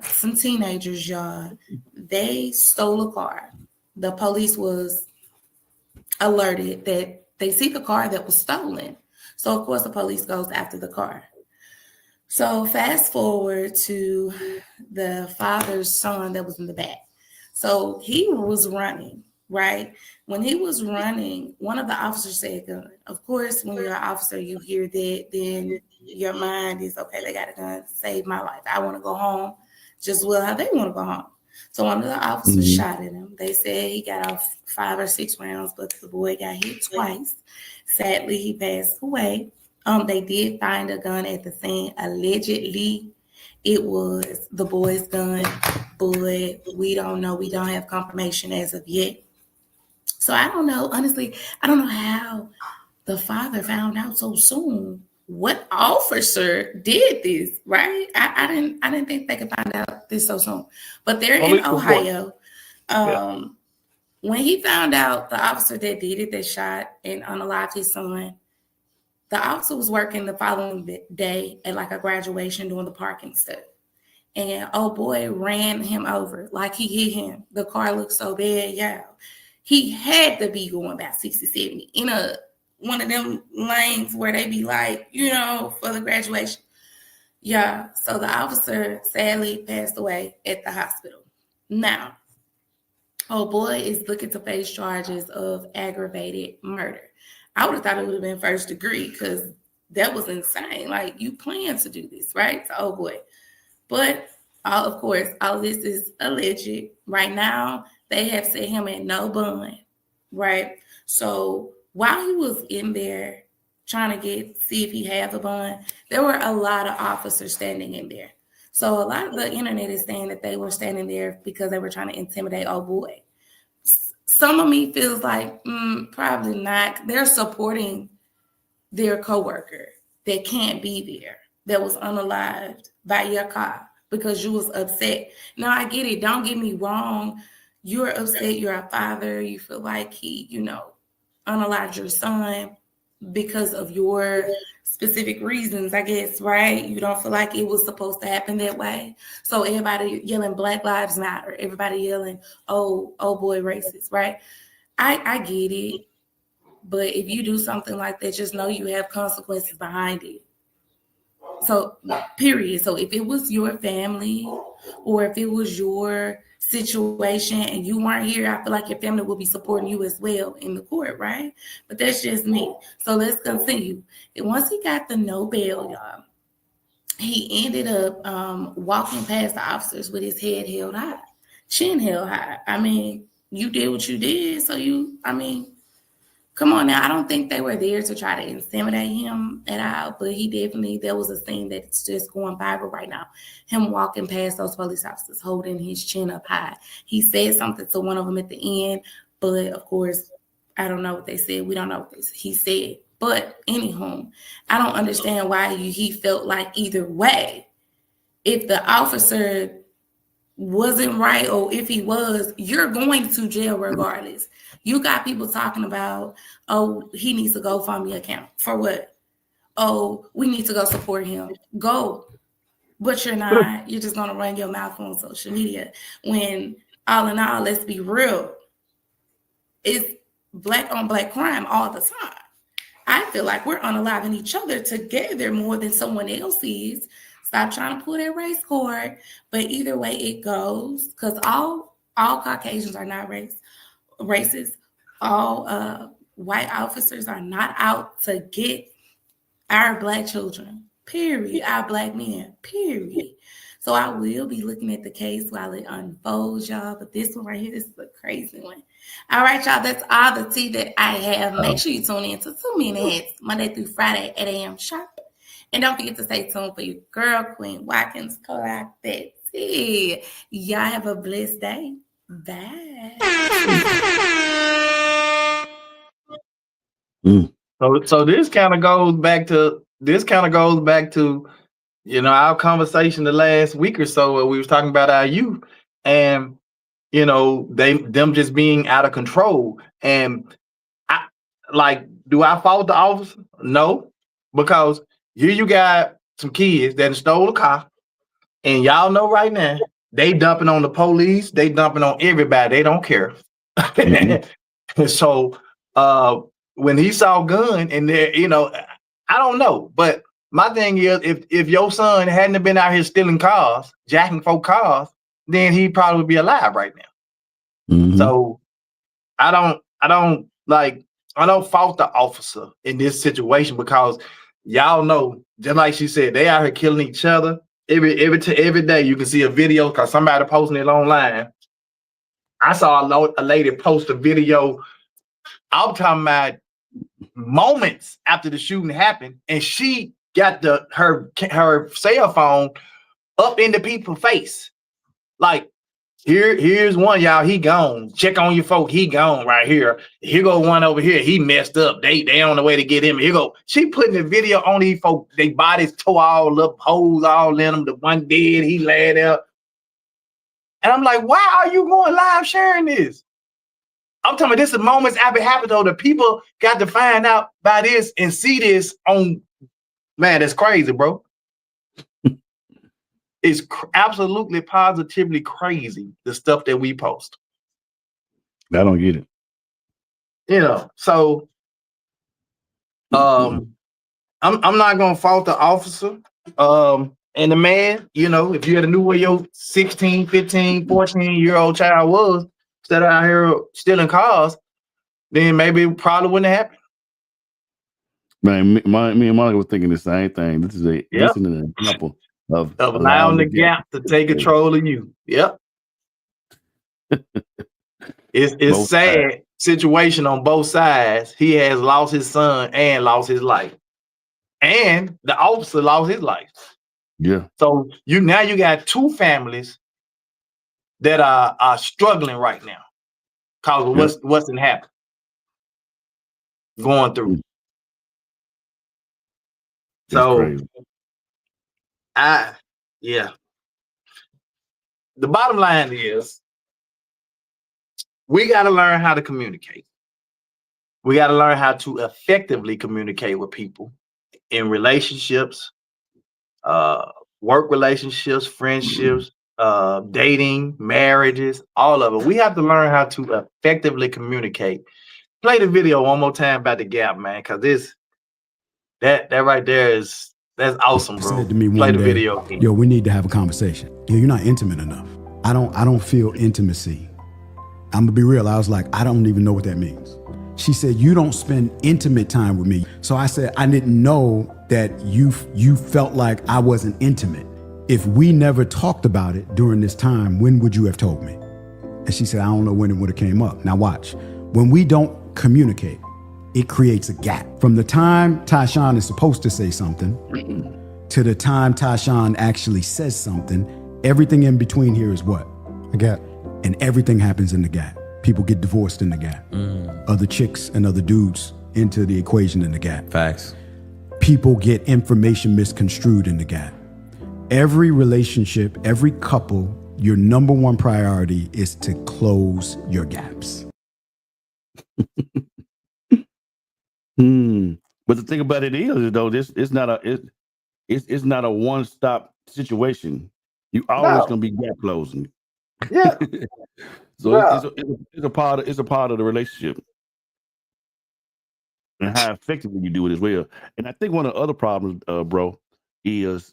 some teenagers, y'all. They stole a car. The police was alerted that they see the car that was stolen. So, of course, the police goes after the car. So fast forward to the father's son that was in the back. So he was running, right? When he was running, one of the officers said gun. Of course, when you're an officer, you hear that, then your mind is, okay, they got a gun to save my life. I want to go home just well how they want to go home. So one of the officers shot at him. They said he got off 5 or 6 rounds, but the boy got hit twice. Sadly, he passed away. They did find a gun at the scene. Allegedly, it was the boy's gun, but we don't know. We don't have confirmation as of yet. So I don't know. Honestly, I don't know how the father found out so soon. What officer did this, right? I didn't think they could find out this so soon. But they're in Ohio. When he found out the officer that did it, that shot and unalived his son, the officer was working the following day at like a graduation doing the parking stuff. And oh boy, ran him over like he hit him. The car looked so bad, yeah. He had to be going about 60, 70 in one of them lanes where they be like, for the graduation. Yeah, so the officer sadly passed away at the hospital. Now, oh boy is looking to face charges of aggravated murder. I would have thought it would have been first degree because that was insane. Like, you plan to do this, right? So, oh boy. But, of course, all this is alleged. Right now, they have set him at no bond, right? So, while he was in there trying to see if he had the bond, there were a lot of officers standing in there. So, a lot of the internet is saying that they were standing there because they were trying to intimidate oh boy. Some of me feels like probably not. They're supporting their coworker that can't be there, that was unalived by your car because you was upset. Now, I get it. Don't get me wrong. You're upset. You're a father. You feel like he, unalived your son because of your specific reasons, I guess, right? You don't feel like it was supposed to happen that way. So everybody yelling Black Lives Matter, everybody yelling, oh boy, racist, right? I get it. But if you do something like that, just know you have consequences behind it. So, period. So if it was your family or if it was your situation and you weren't here, I feel like your family will be supporting you as well in the court, right? But that's just me. So let's continue. And once he got the no bail, y'all, he ended up walking past the officers with his head held high, chin held high. I mean, you did what you did. So come on now. I don't think they were there to try to intimidate him at all, but there was a scene that's just going viral right now. Him walking past those police officers, holding his chin up high. He said something to one of them at the end, but of course, I don't know what they said. We don't know what he said. But anywho, I don't understand why he felt like either way. If the officer wasn't right or if he was, you're going to jail regardless. You got people talking about, oh, he needs to go fund me account. For what? Oh, we need to go support him. Go. But you're not. You're just going to run your mouth on social media. When all in all, let's be real, it's Black on Black crime all the time. I feel like we're unaliving each other together more than someone else is. Stop trying to pull that race card. But either way it goes, because all Caucasians are not racist. All white officers are not out to get our Black children, period. Our black men, period. So I will be looking at the case while it unfolds, y'all. But this one right here, this is a crazy one. All right, y'all, that's all the tea that I have. Make sure you tune in to 2 Minutes, Monday through Friday, 8 a.m. sharp. And don't forget to stay tuned for your girl, Queen Watkins, Clock That Tea. Y'all have a blessed day. Bye. So this kind of goes back to our conversation the last week or so where we was talking about our youth and them just being out of control. And do I fault the officer? No, because here you got some kids that stole a car, and y'all know right now they dumping on the police, they dumping on everybody, they don't care. So when he saw a gun and there, I don't know, but my thing is, if your son hadn't been out here stealing cars, jacking folk cars, then he'd probably be alive right now. Mhm. So I don't fault the officer in this situation because y'all know, just like she said, they out here killing each other every day. You can see a video because somebody posting it online. I saw a lady post a video. I'm talking about moments after the shooting happened, and she got her cell phone up in the people's face. Like, here's one, y'all. He gone. Check on your folk. He gone right here. Here go one over here. He messed up. They on the way to get him. Here go. She putting the video on these folk. They bodies tore all up, holes all in them. The one dead. He laid out. And I'm like, why are you going live sharing this? I'm talking about this is moments after it happened, though. The people got to find out by this and see this on, man, that's crazy, bro. It's absolutely positively crazy, the stuff that we post. I don't get it. So I'm not gonna fault the officer. And the man, if you had knew where your 16, 15, 14-year-old child was, instead of out here stealing cars, then maybe it probably wouldn't have happened. Man, me and Monica was thinking the same thing. This is an example of allowing the gap to take control of you. Yep. It's sad situation on both sides. He has lost his son and lost his life. And the officer lost his life. Yeah. So you got two families that are struggling right now because of what's happened. Going through. That's so crazy. The bottom line is we got to learn how to communicate. We got to learn how to effectively communicate with people in relationships, work relationships, friendships, dating, marriages, all of it. We have to learn how to effectively communicate. Play the video one more time about the gap, man, because that right there that's awesome, bro. Said to me Play one the day, video again. Yo, we need to have a conversation. Yo, you're not intimate enough. I don't feel intimacy. I'm gonna be real. I was like, I don't even know what that means. She said, you don't spend intimate time with me. So I said, I didn't know that you felt like I wasn't intimate. If we never talked about it during this time, when would you have told me? And she said, I don't know when it would have came up. Now watch, when we don't communicate, it creates a gap. From the time Tyshawn is supposed to say something to the time Tyshawn actually says something, everything in between here is what? A gap. And everything happens in the gap. People get divorced in the gap. Other chicks and other dudes into the equation in the gap. Facts. People get information misconstrued in the gap. Every relationship, every couple, your number one priority is to close your gaps. But the thing about it is, though, it's not a one-stop situation. You always gonna be gap closing. Yeah. So it's a part of the relationship and how effectively you do it as well. And I think one of the other problems, bro, is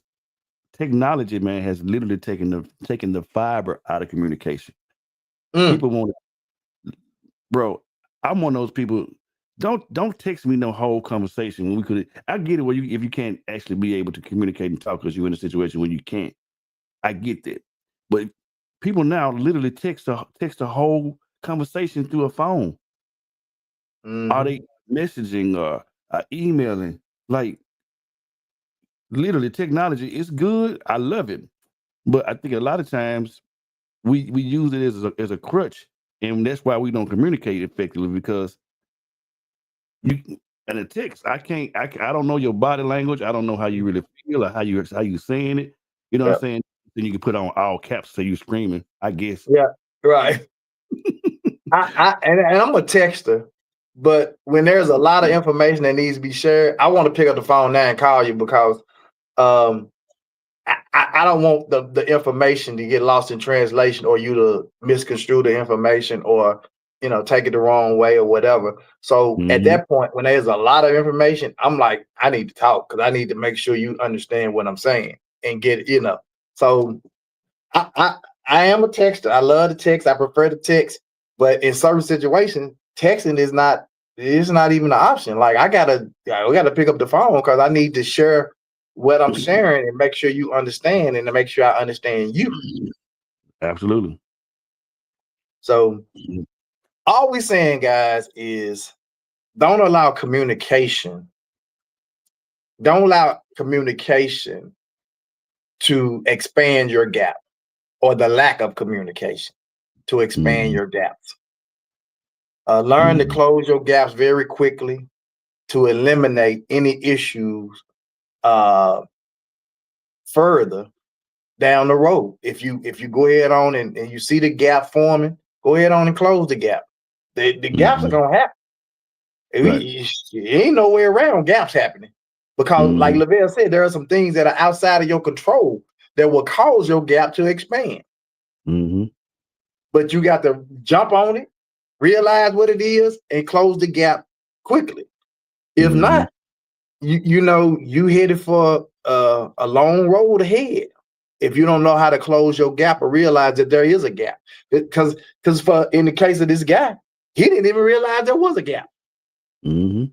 technology, man, has literally taken the fiber out of communication. People want it, bro. I'm one of those people don't text me no whole conversation when we could. I get it where if you can't actually be able to communicate and talk because you're in a situation where you can't. I get that, but people now literally text a whole conversation through a phone. Are they messaging or emailing? Like literally, technology is good. I love it, but I think a lot of times we use it as a crutch, and that's why we don't communicate effectively because you and a text. I don't know your body language. I don't know how you really feel or how you saying it. You know what I'm saying? Then you can put on all caps so you screaming. I guess. Yeah, right. And I'm a texter, but when there's a lot of information that needs to be shared, I want to pick up the phone now and call you because I don't want the information to get lost in translation or you to misconstrue the information or take it the wrong way or whatever. So at that point, when there's a lot of information, I'm like, I need to talk because I need to make sure you understand what I'm saying and get it, So I am a texter. I love to text. I prefer to text, but in certain situations, texting is not even an option. Like we gotta pick up the phone because I need to share what I'm sharing and make sure you understand and to make sure I understand you. Absolutely. So all we're saying, guys, is don't allow communication to expand your gap or the lack of communication to expand your gaps. Learn to close your gaps very quickly to eliminate any issues further down the road. If you go ahead on and you see the gap forming, go ahead on and close the gap. The gaps are gonna happen. It ain't no way around gaps happening because, like Lavelle said, there are some things that are outside of your control that will cause your gap to expand. But you got to jump on it, realize what it is, and close the gap quickly. If not, you headed for a long road ahead. If you don't know how to close your gap or realize that there is a gap, because in the case of this guy, he didn't even realize there was a gap. Yeah.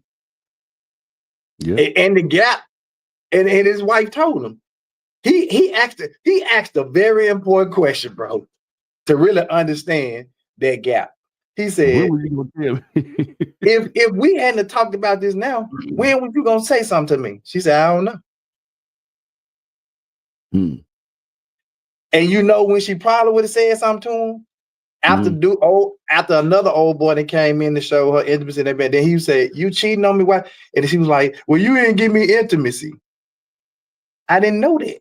And the gap, and his wife told him. He asked a very important question, bro, to really understand that gap. He said, if we hadn't talked about this now, when was you gonna say something to me? She said, I don't know. And when she probably would have said something to him after another old boy that came in to show her intimacy in that bed, then he said, you cheating on me? Why? And she was like, well, you didn't give me intimacy. I didn't know that.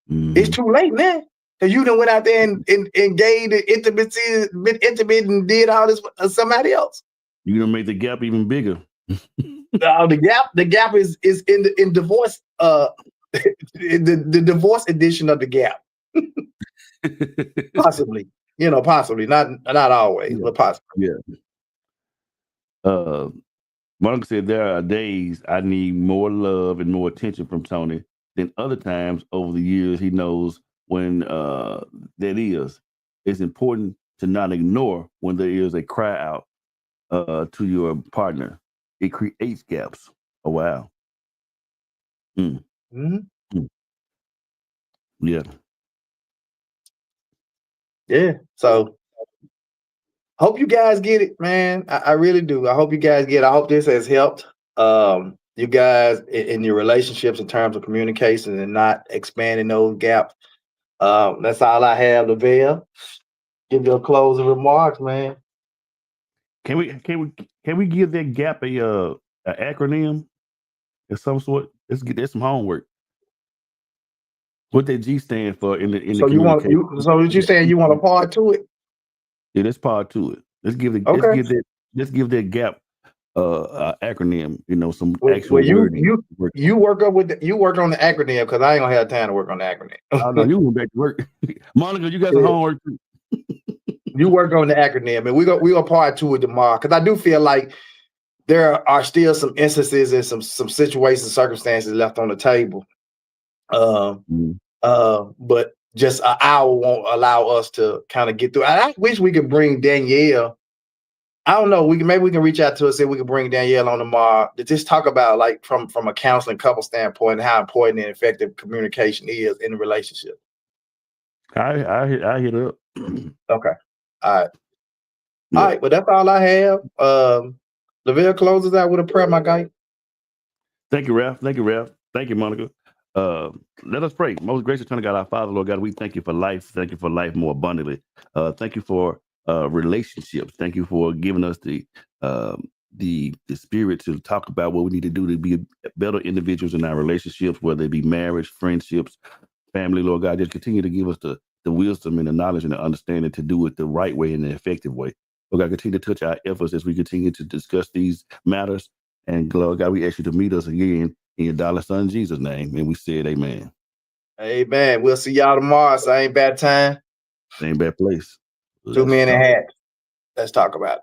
It's too late now. Because you done went out there and gave the intimacy, been intimate and did all this for somebody else. You gonna make the gap even bigger. The gap is in divorce, the divorce edition of the gap. Possibly. Possibly. Not always, but possibly. Yeah. Monica said there are days I need more love and more attention from Tony than other times over the years. He knows when that is. It's important to not ignore when there is a cry out to your partner. It creates gaps. Oh, wow. Yeah. Yeah. So hope you guys get it, man. I really do. I hope you guys get it. I hope this has helped you guys in your relationships in terms of communication and not expanding those gaps. That's all I have, Lavelle. Give your closing remarks, man. Can we give that gap a acronym of some sort? Let's get some homework. What that G stand for in the communication? So what you saying? You want a part to it? Yeah, let's part to it. Let's give that gap acronym. Some actual wording. You work on the acronym because I ain't gonna have time to work on the acronym. Oh no, you went back to work. Monica, you got some homework too. You work on the acronym, and we go part to it tomorrow because I do feel like there are still some instances and some situations, circumstances left on the table. But just an hour won't allow us to kind of get through. I wish we could bring Danielle I don't know. Maybe we can reach out to us, see if we can bring Danielle on tomorrow to just talk about, like, from a counseling couple standpoint, how important and effective communication is in a relationship. I hit up. Okay. All right. Yeah. All right. Well, that's all I have. Lavelle closes out with a prayer, my guy. Thank you, Ralph. Thank you, Ralph. Thank you, Monica. Let us pray. Most gracious Eternal God, our Father, Lord God, we thank you for life. Thank you for life more abundantly. Thank you for relationships. Thank you for giving us the spirit to talk about what we need to do to be better individuals in our relationships, whether it be marriage, friendships, family. Lord God, just continue to give us the wisdom and the knowledge and the understanding to do it the right way and the effective way. Lord God, continue to touch our efforts as we continue to discuss these matters. And Lord God, we ask you to meet us again in your darling Son Jesus' name. And we said, Amen. Amen. We'll see y'all tomorrow. Same bad time. Same bad place. Two Men in Hats. Let's talk about it.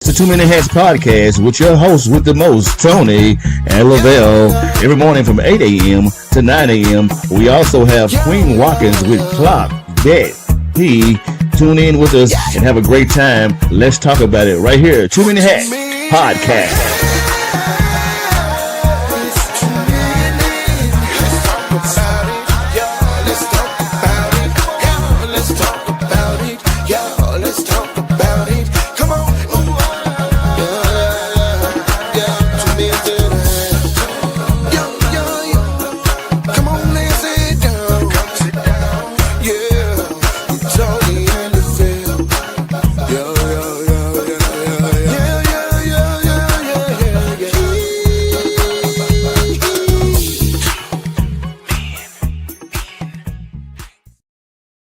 The 2 Minute Hats podcast with your hosts with the most, Tony and Lavelle. Every morning from 8 a.m. to 9 a.m. We also have Queen Watkins with Clock, Bet, P. Tune in with us and have a great time. Let's talk about it right here. 2 Minute Hats podcast.